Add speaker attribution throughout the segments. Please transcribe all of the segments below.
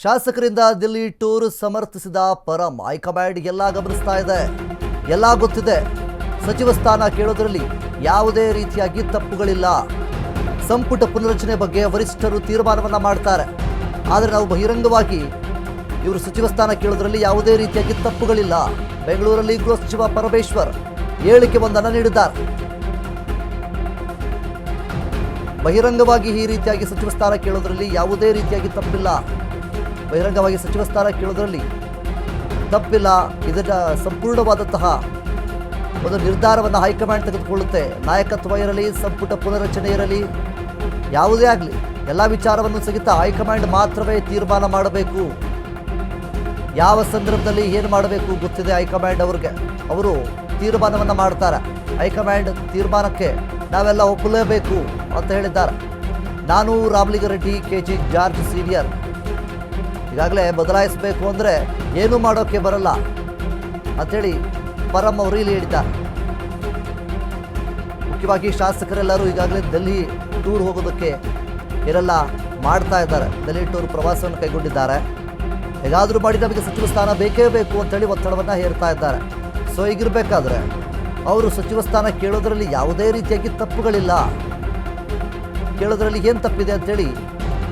Speaker 1: ಶಾಸಕರಿಂದ Delhi tour ಸಮರ್ಥಿಸಿದ ಪರಂ high command ಎಲ್ಲ ಗಮನಿಸ್ತಾ ಇದೆ, ಎಲ್ಲ ಗೊತ್ತಿದೆ. ಸಚಿವ ಸ್ಥಾನ ಕೇಳೋದ್ರಲ್ಲಿ ಯಾವುದೇ ರೀತಿಯಾಗಿ ತಪ್ಪುಗಳಿಲ್ಲ. ಸಂಪುಟ ಪುನರಚನೆ ಬಗ್ಗೆ ವರಿಷ್ಠರು ತೀರ್ಮಾನವನ್ನ ಮಾಡ್ತಾರೆ. ಆದರೆ ನಾವು ಬಹಿರಂಗವಾಗಿ ಇವರು ಸಚಿವ ಸ್ಥಾನ ಕೇಳೋದ್ರಲ್ಲಿ ಯಾವುದೇ ರೀತಿಯಾಗಿ ತಪ್ಪುಗಳಿಲ್ಲ. ಬೆಂಗಳೂರಲ್ಲಿ ಗೃಹ ಸಚಿವ ಪರಮೇಶ್ವರ್ ಹೇಳಿಕೆ ಒಂದನ್ನು ನೀಡಿದ್ದಾರೆ. ಬಹಿರಂಗವಾಗಿ ಈ ರೀತಿಯಾಗಿ ಸಚಿವ ಸ್ಥಾನ ಕೇಳೋದ್ರಲ್ಲಿ ಯಾವುದೇ ರೀತಿಯಾಗಿ ತಪ್ಪಿಲ್ಲ. ಬಹಿರಂಗವಾಗಿ ಸಚಿವ ಸ್ಥಾನ ಕೇಳೋದ್ರಲ್ಲಿ ತಪ್ಪಿಲ್ಲ. ಇದರ ಸಂಪೂರ್ಣವಾದಂತಹ ಒಂದು ನಿರ್ಧಾರವನ್ನು ಹೈಕಮಾಂಡ್ ತೆಗೆದುಕೊಳ್ಳುತ್ತೆ. ನಾಯಕತ್ವ ಇರಲಿ, ಸಂಪುಟ ಪುನರಚನೆ ಇರಲಿ, ಯಾವುದೇ ಆಗಲಿ ಎಲ್ಲ ವಿಚಾರವನ್ನು ಸಹಿತ ಹೈಕಮಾಂಡ್ ಮಾತ್ರವೇ ತೀರ್ಮಾನ ಮಾಡಬೇಕು. ಯಾವ ಸಂದರ್ಭದಲ್ಲಿ ಏನು ಮಾಡಬೇಕು ಗೊತ್ತಿದೆ ಹೈಕಮಾಂಡ್ ಅವ್ರಿಗೆ. ಅವರು ತೀರ್ಮಾನವನ್ನು ಮಾಡ್ತಾರೆ. ಹೈಕಮಾಂಡ್ ತೀರ್ಮಾನಕ್ಕೆ ನಾವೆಲ್ಲ ಒಪ್ಪಲೇಬೇಕು ಅಂತ ಹೇಳಿದ್ದಾರೆ. ನಾನು ರಾಮಲಿಂಗಾರೆಡ್ಡಿ, KG ಜಾರ್ಜ್ ಸೀನಿಯರ್ ಈಗಾಗಲೇ ಬದಲಾಯಿಸಬೇಕು ಅಂದರೆ ಏನೂ ಮಾಡೋಕ್ಕೆ ಬರಲ್ಲ ಅಂಥೇಳಿ ಪರಂ ಅವರು ಇಲ್ಲಿ ಹೇಳಿದ್ದಾರೆ. ಮುಖ್ಯವಾಗಿ ಶಾಸಕರೆಲ್ಲರೂ ಈಗಾಗಲೇ ಡೆಲ್ಲಿ ಟೂರ್ ಹೋಗೋದಕ್ಕೆ ಏನೆಲ್ಲ ಮಾಡ್ತಾ ಇದ್ದಾರೆ. ಡೆಲ್ಲಿ ಟೂರ್ ಪ್ರವಾಸವನ್ನು ಕೈಗೊಂಡಿದ್ದಾರೆ. ಹೇಗಾದರೂ ಮಾಡಿ ನಮಗೆ ಸಚಿವ ಸ್ಥಾನ ಬೇಕೇ ಬೇಕು ಅಂತೇಳಿ ಒತ್ತಡವನ್ನು ಹೇರ್ತಾ ಇದ್ದಾರೆ. ಸೊ ಹೀಗಿರಬೇಕಾದ್ರೆ ಅವರು ಸಚಿವ ಸ್ಥಾನ ಕೇಳೋದ್ರಲ್ಲಿ ಯಾವುದೇ ರೀತಿಯಾಗಿ ತಪ್ಪುಗಳಿಲ್ಲ. ಕೇಳೋದ್ರಲ್ಲಿ ಏನು ತಪ್ಪಿದೆ ಅಂತೇಳಿ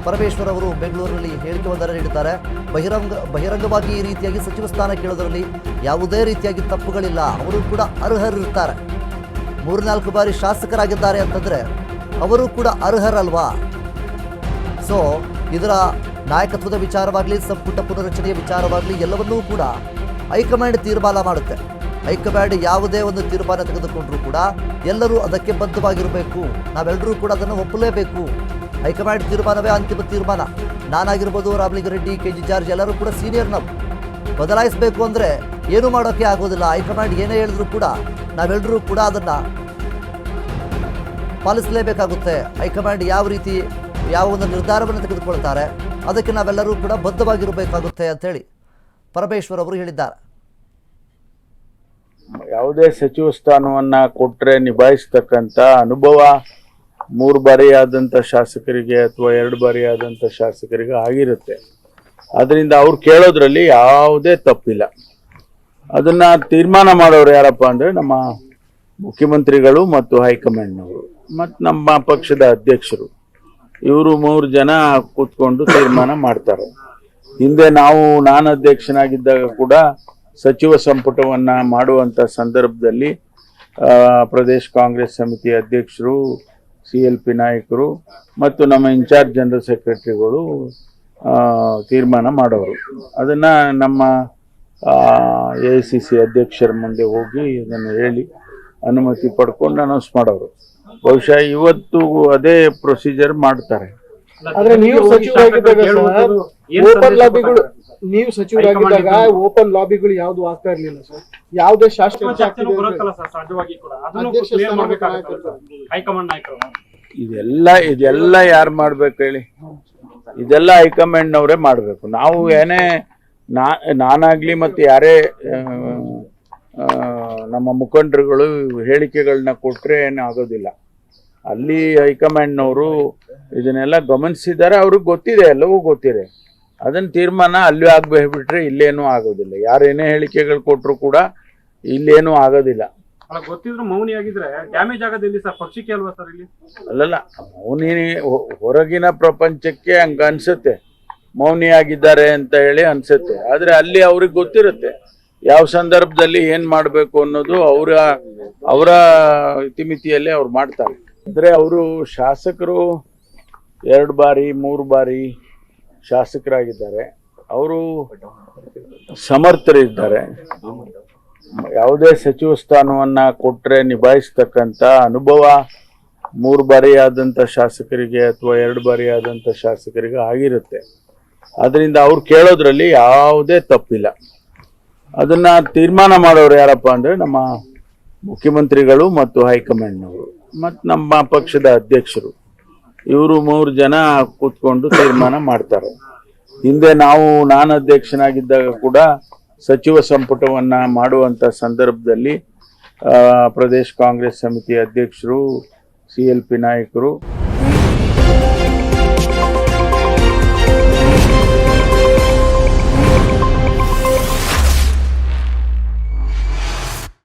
Speaker 1: ಪರಮೇಶ್ವರ್ ಅವರು ಬೆಂಗಳೂರಿನಲ್ಲಿ ಹೇಳಿಕೆ ಒಂದನ್ನು ನೀಡಿದ್ದಾರೆ. ಬಹಿರಂಗವಾಗಿ ಈ ರೀತಿಯಾಗಿ ಸಚಿವ ಸ್ಥಾನ ಕೇಳೋದ್ರಲ್ಲಿ ಯಾವುದೇ ರೀತಿಯಾಗಿ ತಪ್ಪುಗಳಿಲ್ಲ. ಅವರು ಕೂಡ ಅರ್ಹರಿರ್ತಾರೆ. 3-4 ಬಾರಿ ಶಾಸಕರಾಗಿದ್ದಾರೆ ಅಂತಂದರೆ ಅವರು ಕೂಡ ಅರ್ಹರಲ್ವಾ? ಸೊ ಇದರ ನಾಯಕತ್ವದ ವಿಚಾರವಾಗಲಿ, ಸಂಪುಟ ಪುನರಚನೆಯ ವಿಚಾರವಾಗಲಿ ಎಲ್ಲವನ್ನೂ ಕೂಡ ಹೈಕಮಾಂಡ್ ತೀರ್ಮಾನ ಮಾಡುತ್ತೆ. ಹೈಕಮಾಂಡ್ ಯಾವುದೇ ಒಂದು ತೀರ್ಮಾನ ತೆಗೆದುಕೊಂಡ್ರೂ ಕೂಡ ಎಲ್ಲರೂ ಅದಕ್ಕೆ ಬದ್ಧವಾಗಿರಬೇಕು. ನಾವೆಲ್ಲರೂ ಕೂಡ ಅದನ್ನು ಒಪ್ಪಲೇಬೇಕು. ಹೈಕಮಾಂಡ್ ತೀರ್ಮಾನವೇ ಅಂತಿಮ ತೀರ್ಮಾನ. ನಾನಾಗಿರ್ಬೋದು, ರಾಮಲಿಂಗಾರೆಡ್ಡಿ, KG ಜಾರ್ಜ್ ಎಲ್ಲರೂ ಕೂಡ ಸೀನಿಯರ್. ನಾವು ಬದಲಾಯಿಸಬೇಕು ಅಂದರೆ ಏನೂ ಮಾಡೋಕ್ಕೆ ಆಗೋದಿಲ್ಲ. ಹೈಕಮಾಂಡ್ ಏನೇ ಹೇಳಿದ್ರು ಕೂಡ ನಾವೆಲ್ಲರೂ ಕೂಡ ಅದನ್ನು ಪಾಲಿಸಲೇಬೇಕಾಗುತ್ತೆ. ಹೈಕಮಾಂಡ್ ಯಾವ ಒಂದು ನಿರ್ಧಾರವನ್ನು ತೆಗೆದುಕೊಳ್ತಾರೆ ಅದಕ್ಕೆ ನಾವೆಲ್ಲರೂ ಕೂಡ ಬದ್ಧವಾಗಿರಬೇಕಾಗುತ್ತೆ ಅಂತೇಳಿ ಪರಮೇಶ್ವರ್ ಅವರು ಹೇಳಿದ್ದಾರೆ.
Speaker 2: ಯಾವುದೇ ಸಚಿವ ಸ್ಥಾನವನ್ನ ಕೊಟ್ರೆ ನಿಭಾಯಿಸ್ತಕ್ಕಂಥ ಅನುಭವ 3 ಬಾರಿ ಆದಂಥ ಶಾಸಕರಿಗೆ ಅಥವಾ 2 ಬಾರಿ ಆದಂಥ ಶಾಸಕರಿಗೆ ಆಗಿರುತ್ತೆ. ಅದರಿಂದ ಅವ್ರು ಕೇಳೋದ್ರಲ್ಲಿ ಯಾವುದೇ ತಪ್ಪಿಲ್ಲ. ಅದನ್ನ ತೀರ್ಮಾನ ಮಾಡೋರು ಯಾರಪ್ಪ ಅಂದ್ರೆ ನಮ್ಮ ಮುಖ್ಯಮಂತ್ರಿಗಳು ಮತ್ತು ಹೈಕಮಾಂಡ್ನವರು ಮತ್ತು ನಮ್ಮ ಪಕ್ಷದ ಅಧ್ಯಕ್ಷರು. ಇವರು 3 ಜನ ಕೂತ್ಕೊಂಡು ತೀರ್ಮಾನ ಮಾಡ್ತಾರೆ. ಹಿಂದೆ ನಾನು ಅಧ್ಯಕ್ಷನಾಗಿದ್ದಾಗ ಕೂಡ ಸಚಿವ ಸಂಪುಟವನ್ನ ಮಾಡುವಂತ ಸಂದರ್ಭದಲ್ಲಿ ಪ್ರದೇಶ ಕಾಂಗ್ರೆಸ್ ಸಮಿತಿ ಅಧ್ಯಕ್ಷರು, CLP ನಾಯಕರು ಮತ್ತು ನಮ್ಮ ಇನ್ಚಾರ್ಜ್ ಜನರಲ್ ಸೆಕ್ರೆಟರಿಗಳು ತೀರ್ಮಾನ ಮಾಡೋರು. ಅದನ್ನ ನಮ್ಮ AICC ಅಧ್ಯಕ್ಷರ ಮುಂದೆ ಹೋಗಿ ಇದನ್ನು ಹೇಳಿ ಅನುಮತಿ ಪಡ್ಕೊಂಡು ಅನೌನ್ಸ್ ಮಾಡೋರು. ಬಹುಶಃ ಇವತ್ತು ಅದೇ ಪ್ರೊಸೀಜರ್ ಮಾಡ್ತಾರೆ.
Speaker 3: ಆದ್ರೆ ನೀವು ಸಚಿವರಾಗಿದ್ದಾಗ ಓಪನ್ ಲಾಬಿಗಳು ಯಾವ್ದು ಆಗ್ತಾ ಇರ್ಲಿಲ್ಲ ಸರ್. ಯಾವುದೇ ಶಾಸಕರು
Speaker 2: ಇದೆಲ್ಲ ಯಾರು ಮಾಡ್ಬೇಕು ಹೇಳಿ? ಇದೆಲ್ಲ ಹೈಕಮಾಂಡ್ನವರೇ ಮಾಡ್ಬೇಕು. ನಾವು ಏನೇ ನಾನಾಗ್ಲಿ ಮತ್ತೆ ಯಾರೇ ನಮ್ಮ ಮುಖಂಡರುಗಳು ಹೇಳಿಕೆಗಳನ್ನ ಕೊಟ್ರೆ ಏನು ಆಗೋದಿಲ್ಲ. ಅಲ್ಲಿ ಹೈಕಮಾಂಡ್ನವರು ಇದನ್ನೆಲ್ಲ ಗಮನಿಸಿದ್ದಾರೆ. ಅವ್ರಿಗೆ ಗೊತ್ತಿದೆ, ಎಲ್ಲವೂ ಗೊತ್ತಿದೆ. ಅದನ್ನ ತೀರ್ಮಾನ ಅಲ್ಲಿ ಆಗ್ಬಿಟ್ರೆ ಇಲ್ಲೇನೂ ಆಗೋದಿಲ್ಲ. ಯಾರೇನೇ ಹೇಳಿಕೆಗಳು ಕೊಟ್ಟರು ಕೂಡ ಇಲ್ಲೇನೂ ಆಗೋದಿಲ್ಲ.
Speaker 4: ಗೊತ್ತಿದ್ರು ಮೌನಿ ಆಗಿದ್ರೆ ಡ್ಯಾಮೇಜ್ ಆಗೋದಿಲ್ಲ ಸರ್, ಪಕ್ಷಕ್ಕೆ ಅಲ್ವಾ ಸರ್? ಇಲ್ಲಿ
Speaker 2: ಅಲ್ಲಲ್ಲ, ಮೌನಿ ಹೊರಗಿನ ಪ್ರಪಂಚಕ್ಕೆ ಹಂಗ ಅನ್ಸುತ್ತೆ, ಮೌನಿ ಆಗಿದ್ದಾರೆ ಅಂತ ಹೇಳಿ ಅನ್ಸುತ್ತೆ. ಆದ್ರೆ ಅಲ್ಲಿ ಅವ್ರಿಗೆ ಗೊತ್ತಿರುತ್ತೆ ಯಾವ ಸಂದರ್ಭದಲ್ಲಿ ಏನ್ ಮಾಡ್ಬೇಕು ಅನ್ನೋದು. ಅವರ ಇತಿಮಿತಿಯಲ್ಲೇ ಅವ್ರು ಮಾಡ್ತಾರೆ. ಅಂದ್ರೆ ಅವರು ಶಾಸಕರು 2 ಬಾರಿ 3 ಬಾರಿ ಶಾಸಕರಾಗಿದ್ದಾರೆ. ಅವರು ಸಮರ್ಥರಿದ್ದಾರೆ. ಯಾವುದೇ ಸಚಿವ ಸ್ಥಾನವನ್ನ ಕೊಟ್ರೆ ನಿಭಾಯಿಸ್ತಕ್ಕಂಥ ಅನುಭವ 3 ಬಾರಿ ಆದಂಥ ಶಾಸಕರಿಗೆ ಅಥವಾ 2 ಬಾರಿ ಆದಂಥ ಶಾಸಕರಿಗೆ ಆಗಿರುತ್ತೆ. ಅದರಿಂದ ಅವ್ರು ಕೇಳೋದ್ರಲ್ಲಿ ಯಾವುದೇ ತಪ್ಪಿಲ್ಲ. ಅದನ್ನ ತೀರ್ಮಾನ ಮಾಡೋರು ಯಾರಪ್ಪ ಅಂದ್ರೆ ನಮ್ಮ ಮುಖ್ಯಮಂತ್ರಿಗಳು ಮತ್ತು ಹೈಕಮಾಂಡ್ನವರು ಮತ್ತು ನಮ್ಮ ಪಕ್ಷದ ಅಧ್ಯಕ್ಷರು. ಇವರು 3 ಜನ ಕೂತ್ಕೊಂಡು ತೀರ್ಮಾನ ಮಾಡ್ತಾರೆ. ಹಿಂದೆ ನಾನು ಅಧ್ಯಕ್ಷನಾಗಿದ್ದಾಗ ಕೂಡ ಸಚಿವ ಸಂಪುಟವನ್ನ ಮಾಡುವಂತ ಸಂದರ್ಭದಲ್ಲಿ ಪ್ರದೇಶ ಕಾಂಗ್ರೆಸ್ ಸಮಿತಿ ಅಧ್ಯಕ್ಷರು, CLP ನಾಯಕರು